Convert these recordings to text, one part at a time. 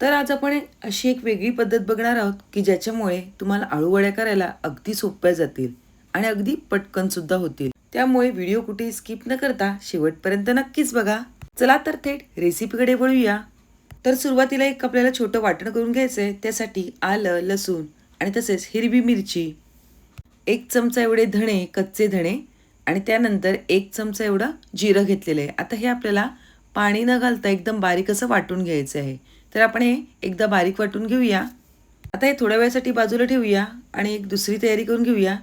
तर आज आपण अशी एक वेगळी पद्धत बघणार आहोत की ज्याच्यामुळे तुम्हाला आळूवड्या करायला अगदी सोप्या जातील आणि अगदी पटकन सुद्धा होतील. त्यामुळे व्हिडिओ कुठे स्किप न करता शेवटपर्यंत नक्कीच बघा. चला तर थेट रेसिपीकडे वळूया. तर सुरुवातीला एक आपल्याला छोटं वाटण करून घ्यायचंय. त्यासाठी आलं, लसूण आणि तसेच हिरवी मिरची, 1 चमचा एवढे धणे, कच्चे धणे आणि त्यानंतर 1 चमचा एवढं जिरं घेतलेलं आहे. आता हे आपल्याला पाणी न घालता एकदम बारीक असं वाटून घ्यायचं आहे. तर आपण हे एकदा बारीक वाटून घेऊया. आता हे थोड्या वेळासाठी बाजूला ठेवूया आणि एक दुसरी तयारी करून घेऊया.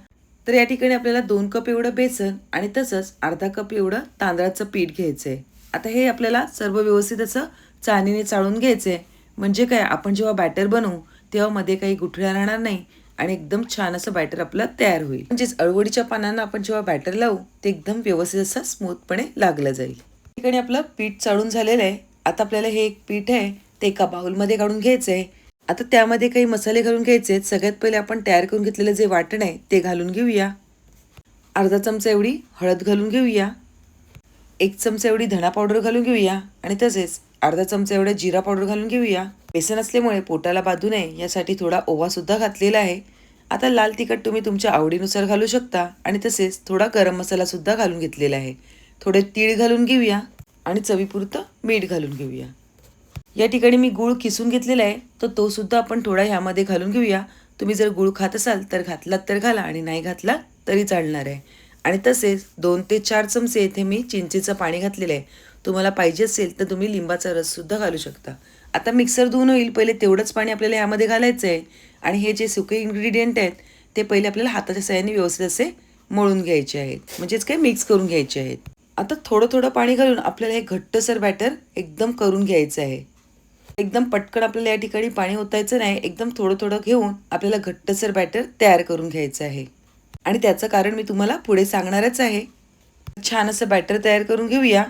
तर या ठिकाणी आपल्याला 2 कप एवढं बेसन आणि तसंच अर्धा कप एवढं तांदळाचं पीठ घ्यायचं आहे. आता हे आपल्याला सर्व व्यवस्थित असं चाळणीने चाळून घ्यायचं आहे. म्हणजे काय, आपण जेव्हा बॅटर बनवू तेव्हा मध्ये काही गुठळ्या राहणार नाही आणि एकदम छान असं बॅटर आपलं तयार होईल. म्हणजेच अळूवडीच्या पानांना आपण जेव्हा बॅटर लावू ते एकदम व्यवस्थित असं स्मूथपणे लागलं जाईल. या ठिकाणी आपलं पीठ चाळून झालेलं आहे. आता आपल्याला हे एक पीठ आहे ते एका बाउलमध्ये काढून घ्यायचं आहे. आता त्यामध्ये काही मसाले घालून घ्यायचे आहेत. सगळ्यात पहिले आपण तयार करून घेतलेलं जे वाटण आहे ते घालून घेऊया. अर्धा चमचा एवढी हळद घालून घेऊया. 1 चमचा एवढी धणा पावडर घालून घेऊया आणि तसेच अर्धा चमचा एवढा जिरा पावडर घालून घेऊया. बेसन असल्यामुळे पोटाला बाधू नये यासाठी थोडा ओवा सुद्धा घातलेला आहे. आता लाल तिखट तुम्ही तुमच्या आवडीनुसार घालू शकता आणि तसेच थोडा गरम मसाला सुद्धा घालून घेतलेला आहे. थोडे तीळ घालून घेऊया आणि चवीपुरतं मीठ घालून घेऊया. या ठिकाणी मी गूळ किसून घेतलेला आहे, तर तो सुद्धा आपण थोडा ह्यामध्ये घालून घेऊया. तुम्ही जर गूळ खात असाल तर घातलात तर घाला आणि नाही घातला तरी चालणार आहे. आणि तसेच 2 ते 4 चमचे इथे मी चिंचेचं पाणी घातलेलं आहे. तुम्हाला पाहिजे असेल तर तुम्ही लिंबाचा रस सुद्धा घालू शकता. आता मिक्सर धुवून होईल पहिले तेवढंच पाणी आपल्याला यामध्ये घालायचं आहे आणि हे जे सुके इन्ग्रेडियंट आहेत ते पहिले आपल्याला हाताच्या साहाय्याने व्यवस्थित असे मळून घ्यायचे आहेत, म्हणजेच काय मिक्स करून घ्यायचे आहेत. आता थोडं थोडं पाणी घालून आपल्याला हे घट्टसर बॅटर एकदम करून घ्यायचं आहे. एकदम पटकन आपल्याला या ठिकाणी पाणी ओतायचं नाही, एकदम थोडं थोडं घेऊन आपल्याला घट्टसर बॅटर तयार करून घ्यायचं आहे आणि त्याचं कारण मी तुम्हाला पुढे सांगणारच आहे. छान असं बॅटर तयार करून घेऊया.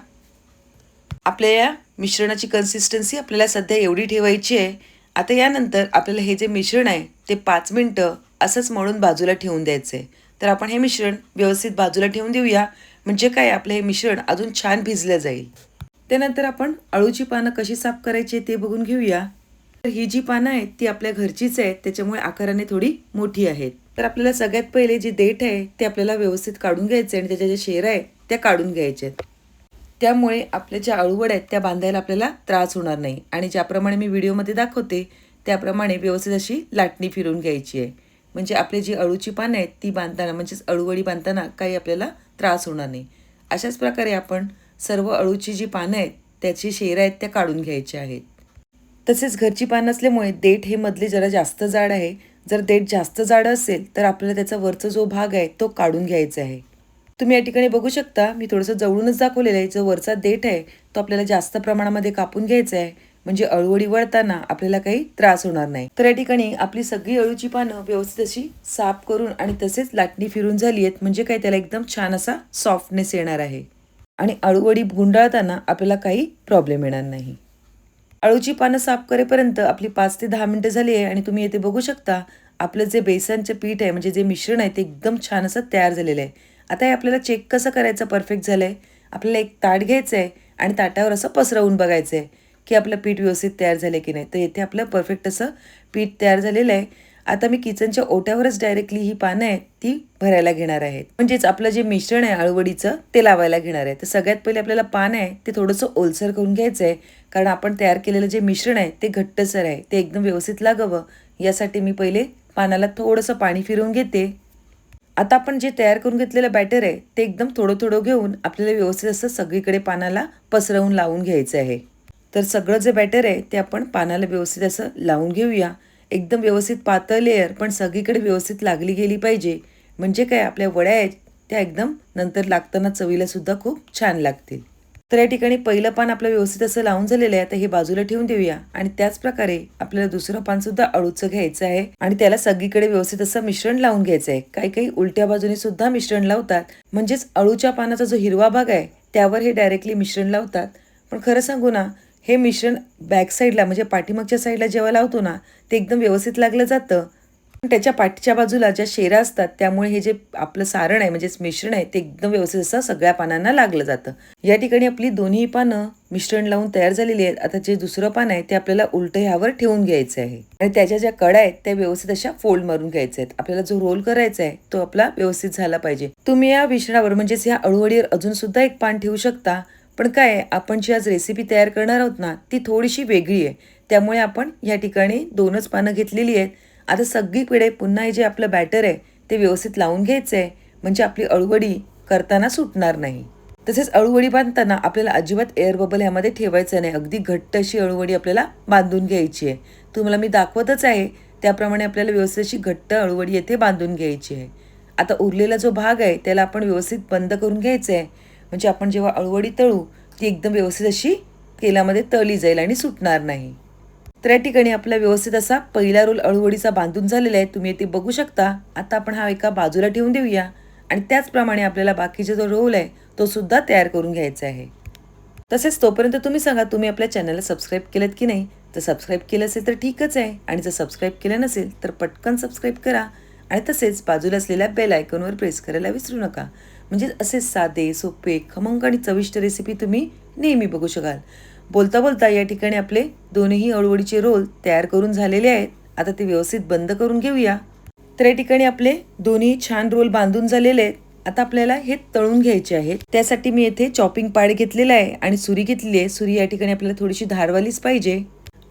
आपल्या या मिश्रणाची कन्सिस्टन्सी आपल्याला सध्या एवढी ठेवायची आहे. आता यानंतर आपल्याला हे जे मिश्रण आहे ते 5 मिनटं असंच मळून बाजूला ठेवून द्यायचं आहे. तर आपण हे मिश्रण व्यवस्थित बाजूला ठेवून देऊया, म्हणजे काय आपलं हे मिश्रण अजून छान भिजलं जाईल. त्यानंतर आपण अळूची पानं कशी साफ करायची ते बघून घेऊया. तर ही जी पानं आहेत ती आपल्या घरचीच आहेत, त्याच्यामुळे आकाराने थोडी मोठी आहेत. तर आपल्याला सगळ्यात पहिले जे देठ आहे ते आपल्याला व्यवस्थित काढून घ्यायचे आणि त्याच्या ज्या शेरा आहेत त्या काढून घ्यायच्या आहेत. त्यामुळे आपल्या ज्या अळूवड्या आहेत त्या बांधायला आपल्याला त्रास होणार नाही आणि ज्याप्रमाणे मी व्हिडिओमध्ये दाखवते त्याप्रमाणे व्यवस्थित अशी लाटणी फिरवून घ्यायची आहे. म्हणजे आपली जी अळूची पानं आहेत ती बांधताना, म्हणजेच अळूवडी बांधताना काही आपल्याला त्रास होणार नाही. अशाच प्रकारे आपण सर्व अळूची जी पानं आहेत त्याची शेरा आहेत त्या काढून घ्यायच्या आहेत. तसेच घरची पानं असल्यामुळे देठ हे मधले जरा जास्त जाड आहे. जर देठ जास्त जाड असेल तर आपल्याला त्याचा वरचा जो भाग आहे तो काढून घ्यायचा आहे. तुम्ही या ठिकाणी बघू शकता, मी थोडंसं जवळूनच दाखवलेलं आहे. जो वरचा देठ आहे तो आपल्याला जास्त प्रमाणामध्ये कापून घ्यायचा आहे, म्हणजे अळूवडी वळताना आपल्याला काही त्रास होणार नाही. तर या ठिकाणी आपली सगळी अळूची पानं व्यवस्थित अशी साफ करून आणि तसेच लाटणी फिरून झाली आहेत, म्हणजे काय त्याला एकदम छान असा सॉफ्टनेस येणार आहे आणि अळूवडी गुंडाळताना आपल्याला काही प्रॉब्लेम येणार नाही. अळूची पानं साफ करेपर्यंत आपली 5 ते 10 मिनिटं झाली आहे आणि तुम्ही येथे बघू शकता आपलं जे बेसनचं पीठ आहे, म्हणजे जे मिश्रण आहे ते एकदम छान असं तयार झालेलं आहे. आता हे आपल्याला चेक कसं करायचं परफेक्ट झालं आहे. आपल्याला एक ताट घ्यायचं आहे आणि ताटावर असं पसरवून बघायचं आहे की आपलं पीठ व्यवस्थित तयार झालं की नाही. तर येथे आपलं परफेक्ट असं पीठ तयार झालेलं आहे. आता मी किचनच्या ओट्यावरच डायरेक्टली ही पानं आहेत ती भरायला घेणार आहेत, म्हणजेच आपलं जे मिश्रण आहे अळूवडीचं ते लावायला घेणार आहे. तर सगळ्यात पहिले आपल्याला पान आहे ते थोडंसं ओलसर करून घ्यायचं आहे, कारण आपण तयार केलेलं जे मिश्रण आहे ते घट्टसर आहे, ते एकदम व्यवस्थित लागावं यासाठी मी पहिले पानाला थोडंसं पाणी फिरवून घेते. आता आपण जे तयार करून घेतलेलं बॅटर आहे ते एकदम थोडं थोडं घेऊन आपल्याला व्यवस्थित असं सगळीकडे पानाला पसरवून लावून घ्यायचं आहे. तर सगळं जे बॅटर आहे ते आपण पानाला व्यवस्थित असं लावून घेऊया. एकदम व्यवस्थित पातळ लेअर पण सगळीकडे व्यवस्थित लागली गेली पाहिजे, म्हणजे काय आपल्या वड्या आहेत त्या एकदम नंतर लागताना चवीला सुद्धा खूप छान लागतील. तर या ठिकाणी पहिलं पान आपलं व्यवस्थित असं लावून झालेलं आहे. आता हे बाजूला ठेवून देऊया आणि त्याच प्रकारे आपल्याला दुसरं पान सुद्धा अळूचं घ्यायचं आहे आणि त्याला सगळीकडे व्यवस्थित असं मिश्रण लावून घ्यायचं आहे. काही काही उलट्या बाजूने सुद्धा मिश्रण लावतात, म्हणजेच अळूच्या पानाचा जो हिरवा भाग आहे त्यावर हे डायरेक्टली मिश्रण लावतात. पण खरं सांगू ना, हे मिश्रण बॅक साईडला म्हणजे पाठीमागच्या साईडला जेव्हा लावतो ना ते एकदम व्यवस्थित लागलं जातं पण त्याच्या पाठच्या बाजूला ज्या शेरा असतात त्यामुळे हे जे आपलं सारण आहे म्हणजेच मिश्रण आहे ते एकदम व्यवस्थित असं सगळ्या पानांना लागलं जातं. या ठिकाणी आपली दोन्ही पानं मिश्रण लावून तयार झालेली आहेत. आता जे दुसरं पान आहे ते आपल्याला उलटं ह्यावर ठेवून घ्यायचं आहे आणि त्याच्या ज्या कडा आहेत त्या व्यवस्थित अशा फोल्ड मारून घ्यायच्या आहेत. आपल्याला जो रोल करायचा आहे तो आपला व्यवस्थित झाला पाहिजे. तुम्ही या मिश्रणावर म्हणजेच ह्या अळूवडीवर अजून सुद्धा एक पान ठेवू शकता. पण काय आहे, आपण जी आज रेसिपी तयार करणार आहोत ना ती थोडीशी वेगळी आहे. त्यामुळे आपण या ठिकाणी 2च पानं घेतलेली आहेत. आता सगळीकडे पुन्हा हे जे आपलं बॅटर आहे ते व्यवस्थित लावून घ्यायचं आहे म्हणजे आपली अळूवडी करताना सुटणार नाही. तसेच अळूवडी बांधताना आपल्याला अजिबात एअर बबल ह्यामध्ये ठेवायचं नाही. अगदी घट्ट अशी अळूवडी आपल्याला बांधून घ्यायची आहे. तुम्हाला मी दाखवतच आहे त्याप्रमाणे आपल्याला व्यवस्थित अशी घट्ट अळूवडी येथे बांधून घ्यायची आहे. आता उरलेला जो भाग आहे त्याला आपण व्यवस्थित बंद करून घ्यायचं आहे म्हणजे आपण जेव्हा अळूवडी तळू ती एकदम व्यवस्थित अशी तेलामध्ये तळली जाईल आणि सुटणार नाही. तर या ठिकाणी आपला व्यवस्थित असा पहिला रोल अळूवडीचा बांधून झालेला आहे. तुम्ही इथे बघू शकता. आता आपण हा एका बाजूला ठेवून देऊया आणि त्याचप्रमाणे आपल्याला बाकीचा जो रोल आहे तो सुद्धा तयार करून घ्यायचा आहे. तसेच तोपर्यंत तुम्ही सांगा तुम्ही आपल्या चॅनलला सबस्क्राईब केलं की नाही. तर सबस्क्राईब केलं असेल तर ठीकच आहे आणि जर सबस्क्राईब केलं नसेल तर पटकन सबस्क्राईब करा आणि तसेच बाजूला असलेल्या बेल आयकॉनवर प्रेस करायला विसरू नका. म्हणजे असे साधे सोपे खमंग आणि चविष्ट रेसिपी तुम्ही नेहमी बघू शकाल. बोलता बोलता या ठिकाणी आपले दोन्ही अळूवडीचे रोल तयार करून झालेले आहेत. आता ते व्यवस्थित बंद करून घेऊया. तर या ठिकाणी आपले दोन्ही छान रोल बांधून झालेले आहेत. आता आपल्याला हे तळून घ्यायचे आहेत. त्यासाठी मी येथे चॉपिंग पॅड घेतलेला आहे आणि सुरी घेतलेली आहे. सुरी या ठिकाणी आपल्याला थोडीशी धारवालीच पाहिजे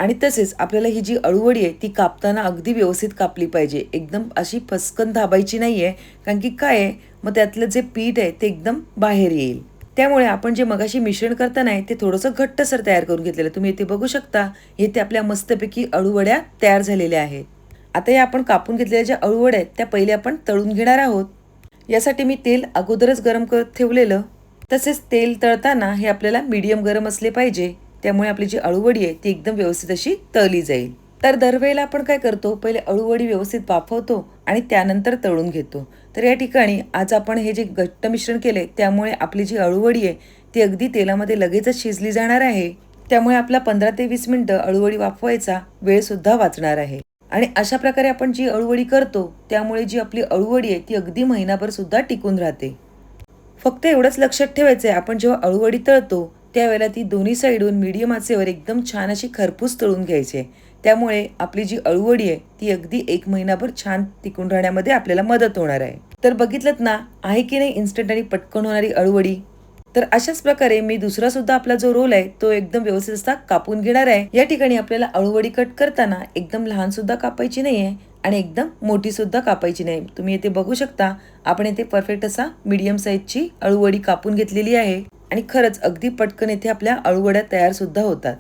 आणि तसेच आपल्याला ही जी अळूवडी आहे ती कापताना अगदी व्यवस्थित कापली पाहिजे. एकदम अशी फसकन दाबायची नाही आहे कारण की काय आहे मग त्यातलं जे पीठ आहे ते एकदम बाहेर येईल. त्यामुळे आपण जे मगाशी मिश्रण करताना आहे ते थोडंसं घट्टसर तयार करून घेतलेलं तुम्ही इथे बघू शकता. इथे आपल्या मस्तपैकी अळूवड्या तयार झालेल्या आहेत. आता या आपण कापून घेतलेल्या ज्या अळूवड्या आहेत त्या पहिले आपण तळून घेणार आहोत. यासाठी मी तेल अगोदरच गरम करत ठेवलेलं. तसेच तेल तळताना हे आपल्याला मीडियम गरम असले पाहिजे. त्यामुळे आपली जी अळूवडी आहे ती एकदम व्यवस्थित अशी तळली जाईल. तर दरवेळेला आपण काय करतो पहिले अळूवडी व्यवस्थित वाफवतो आणि त्यानंतर तळून घेतो. तर या ठिकाणी आज आपण हे जे घट्ट मिश्रण केले त्यामुळे आपली जी अळूवडी आहे ती अगदी तेलामध्ये लगेचच शिजली जाणार आहे. त्यामुळे आपला 15 ते 20 मिनिटं अळूवडी वाफवायचा वेळ सुद्धा वाचणार आहे. आणि अशा प्रकारे आपण जी अळूवडी करतो त्यामुळे जी आपली अळूवडी आहे ती अगदी महिनाभर सुद्धा टिकून राहते. फक्त एवढंच लक्षात ठेवायचं आहे आपण जेव्हा अळूवडी तळतो त्यावेळेला ती दोन्ही साईडून मीडियम आचेवर एकदम छान अशी खरपूस तळून घ्यायची आहे. त्यामुळे आपली जी अळूवडी आहे ती अगदी 1 महिनाभर छान टिकून राहण्यामध्ये आपल्याला मदत होणार आहे. तर बघितलं ना आहे की नाही इन्स्टंट आणि पटकन होणारी अळूवडी. तर अशाच प्रकारे मी दुसरा सुद्धा आपला जो रोल आहे तो एकदम व्यवस्थित असा कापून घेणार आहे. या ठिकाणी आपल्याला अळूवडी कट करताना एकदम लहान सुद्धा कापायची नाहीये आणि एकदम मोठी सुद्धा कापायची नाही. तुम्ही इथे बघू शकता आपण इथे परफेक्ट असा मीडियम साईजची अळूवडी कापून घेतलेली आहे आणि खरंच अगदी पटकन इथे आपल्या अळूवड्या तयार सुद्धा होतात.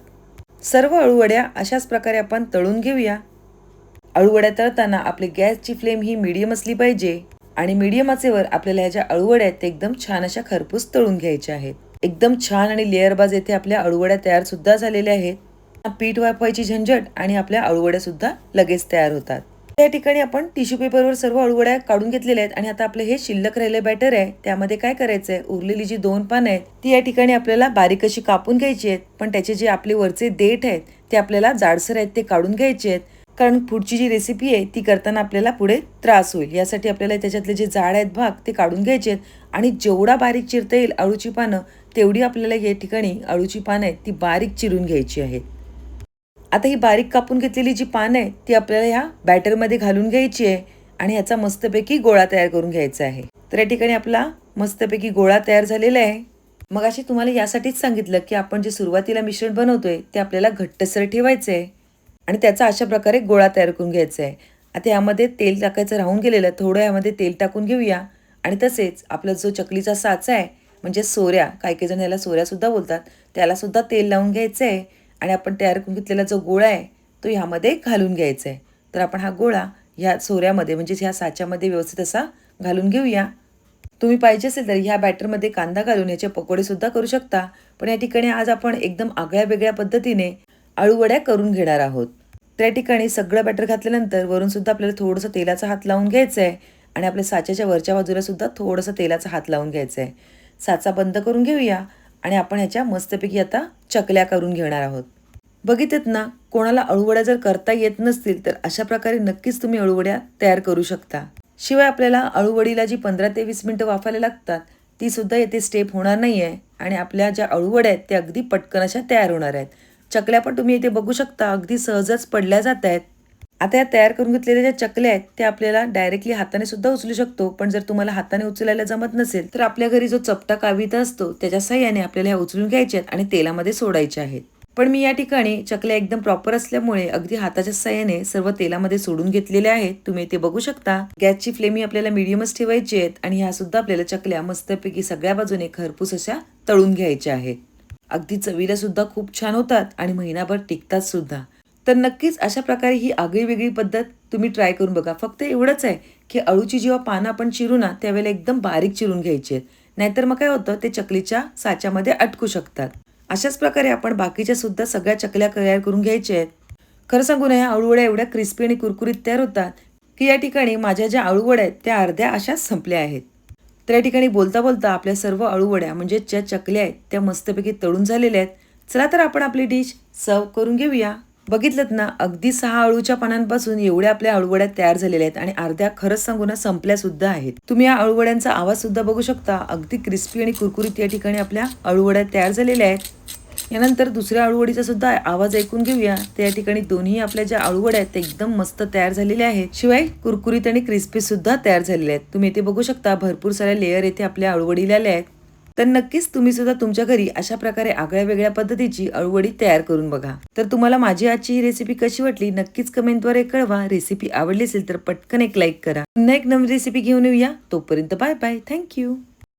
सर्व अळूवड्या अशाच प्रकारे आपण तळून घेऊया. अळूवड्या तळताना आपली गॅसची फ्लेम ही मीडियम असली पाहिजे आणि मीडियम आचेवर आपल्याला ह्या ज्या अळूवड्या आहेत ते एकदम छान अशा खरपूस तळून घ्यायच्या आहेत. एकदम छान आणि लेअरबाज येथे आपल्या अळूवड्या तयार सुद्धा झालेल्या आहेत. पीठ वाफवायची झंझट आणि आपल्या अळूवड्या सुद्धा लगेच तयार होतात. त्या ठिकाणी आपण टिश्यू पेपरवर सर्व अळूवड्या काढून घेतलेल्या आहेत आणि आता आपलं हे शिल्लक राहिलं बॅटर आहे त्यामध्ये काय करायचंय उरलेली जी 2 पानं आहेत ती या ठिकाणी आपल्याला बारीक अशी कापून घ्यायची आहेत. पण त्याचे जे आपले वरचे देठ आहेत ते आपल्याला जाडसर आहेत ते काढून घ्यायचे आहेत कारण पुढची जी रेसिपी आहे ती करताना आपल्याला पुढे त्रास होईल. यासाठी आपल्याला त्याच्यातले जे जाड आहेत भाग ते काढून घ्यायचे आहेत आणि जेवढा बारीक चिरता येईल अळूची पानं तेवढी आपल्याला या ठिकाणी अळूची पानं आहेत ती बारीक चिरून घ्यायची आहेत. आता ही बारीक कापून घेतलेली जी पानं आहे ती आपल्याला ह्या बॅटरमध्ये घालून घ्यायची आहे आणि ह्याचा मस्तपैकी गोळा तयार करून घ्यायचा आहे. तर या ठिकाणी आपला मस्तपैकी गोळा तयार झालेला आहे. मग अशी तुम्हाला यासाठीच सांगितलं की आपण जे सुरुवातीला मिश्रण बनवतोय ते आपल्याला घट्टसर ठेवायचं आहे आणि त्याचा अशा प्रकारे गोळा तयार करून घ्यायचा आहे. आता यामध्ये तेल टाकायचं राहून गेलेलं थोडं यामध्ये तेल टाकून घेऊया आणि तसेच आपला जो चकलीचा साचा आहे म्हणजे सोऱ्या काही जण याला सोऱ्या सुद्धा बोलतात त्याला सुद्धा तेल लावून घ्यायचं आहे आणि आपण तयार करून घेतलेला जो गोळा आहे तो ह्यामध्ये घालून घ्यायचा आहे. तर आपण हा गोळा ह्या सोऱ्यामध्ये म्हणजेच ह्या साच्यामध्ये व्यवस्थित असा घालून घेऊया. तुम्ही पाहिजे असेल तर ह्या बॅटरमध्ये कांदा घालून ह्याचे पकोडे सुद्धा करू शकता. पण या ठिकाणी आज आपण एकदम आगळ्या वेगळ्या पद्धतीने अळूवड्या करून घेणार आहोत. त्या ठिकाणी सगळं बॅटर घातल्यानंतर वरून सुद्धा आपल्याला थोडंसं तेलाचा हात लावून घ्यायचा आहे आणि आपल्या साच्याच्या वरच्या बाजूला सुद्धा थोडंसं तेलाचा हात लावून घ्यायचा आहे. साचा बंद करून घेऊया आणि आपण ह्याच्या मस्तपैकी आता चकल्या करून घेणार आहोत. बघितत ना कोणाला अळूवड्या जर करता येत नसतील तर अशा प्रकारे नक्कीच तुम्ही अळूवड्या तयार करू शकता. शिवाय आपल्याला अळूवडीला जी 15 ते 20 मिनिटं वाफायला लागतात ती सुद्धा येथे स्टेप होणार नाही आहे आणि आपल्या ज्या अळूवड्या आहेत त्या अगदी पटकन अशा तयार होणार आहेत. चकल्या पण तुम्ही इथे बघू शकता अगदी सहजच पडल्या जात आहेत. आता या तयार करून घेतलेल्या ज्या चकल्या आहेत त्या आपल्याला डायरेक्टली हाताने सुद्धा उचलू शकतो, पण जर तुम्हाला हाताने उचलायला जमत नसेल तर आपल्या घरी जो चपटा काविता असतो त्याच्या साह्याने आपल्याला ह्या उचलून घ्यायच्या आहेत आणि तेलामध्ये सोडायच्या आहेत. पण मी या ठिकाणी चकल्या एकदम प्रॉपर असल्यामुळे अगदी हाताच्या साह्याने सर्व तेलामध्ये सोडून घेतलेल्या आहेत. तुम्ही इथे बघू शकता. गॅसची फ्लेम ही आपल्याला मीडियमच ठेवायची आहेत आणि ह्या सुद्धा आपल्याला चकल्या मस्तपैकी सगळ्या बाजूने खरपूस अशा तळून घ्यायच्या आहेत. अगदी चवीला सुद्धा खूप छान होतात आणि महिनाभर टिकतात सुद्धा. तर नक्कीच अशा प्रकारे ही आगळीवेगळी पद्धत तुम्ही ट्राय करून बघा. फक्त एवढंच आहे की अळूची जेव्हा पानं आपण चिरू ना त्यावेळेला एकदम बारीक चिरून घ्यायची आहेत, नाहीतर मग काय होतं ते चकलीच्या साच्यामध्ये अटकू शकतात. अशाच प्रकारे आपण बाकीच्या सुद्धा सगळ्या चकल्या तयार करून घ्यायच्या आहेत. खरं सांगू नये अळूवड्या एवढ्या क्रिस्पी आणि कुरकुरीत तयार होतात की या ठिकाणी माझ्या ज्या अळूवड्या आहेत त्या अर्ध्या अशाच संपल्या आहेत. तर या ठिकाणी बोलता बोलता आपल्या सर्व अळूवड्या म्हणजे ज्या चकल्या आहेत त्या मस्तपैकी तळून झालेल्या आहेत. चला तर आपण आपली डिश सर्व करून घेऊया. बघितलं ना अगदी 6 अळूच्या पानांपासून एवढ्या आपल्या अळूवड्या तयार झालेल्या आहेत आणि अर्ध्या खरंच सांगू ना संपल्या सुद्धा आहेत. तुम्ही या अळूवड्यांचा आवाज सुद्धा बघू शकता. अगदी क्रिस्पी आणि कुरकुरीत या ठिकाणी आपल्या अळूवड्या तयार झालेल्या आहेत. यानंतर दुसऱ्या अळूवडीचा सुद्धा आवाज ऐकून घेऊया. तर या ठिकाणी दोन्ही आपल्या ज्या अळूवड्या आहेत त्या एकदम मस्त तयार झालेल्या आहेत. शिवाय कुरकुरीत आणि क्रिस्पी सुद्धा तयार झालेल्या आहेत. तुम्ही इथे बघू शकता भरपूर साऱ्या लेअर येथे आपल्या अळूवडीला आल्या आहेत. तर नक्कीच तुम्ही सुद्धा तुमच्या घरी अशा प्रकारे आगळ्या वेगळ्या पद्धतीची अळूवडी तयार करून बघा. तर तुम्हाला माझी आजची ही रेसिपी कशी वाटली नक्कीच कमेंटद्वारे कळवा. रेसिपी आवडली असेल तर पटकन एक लाईक करा. पुन्हा एक नवीन रेसिपी घेऊन येऊया. तोपर्यंत बाय बाय. थँक्यू.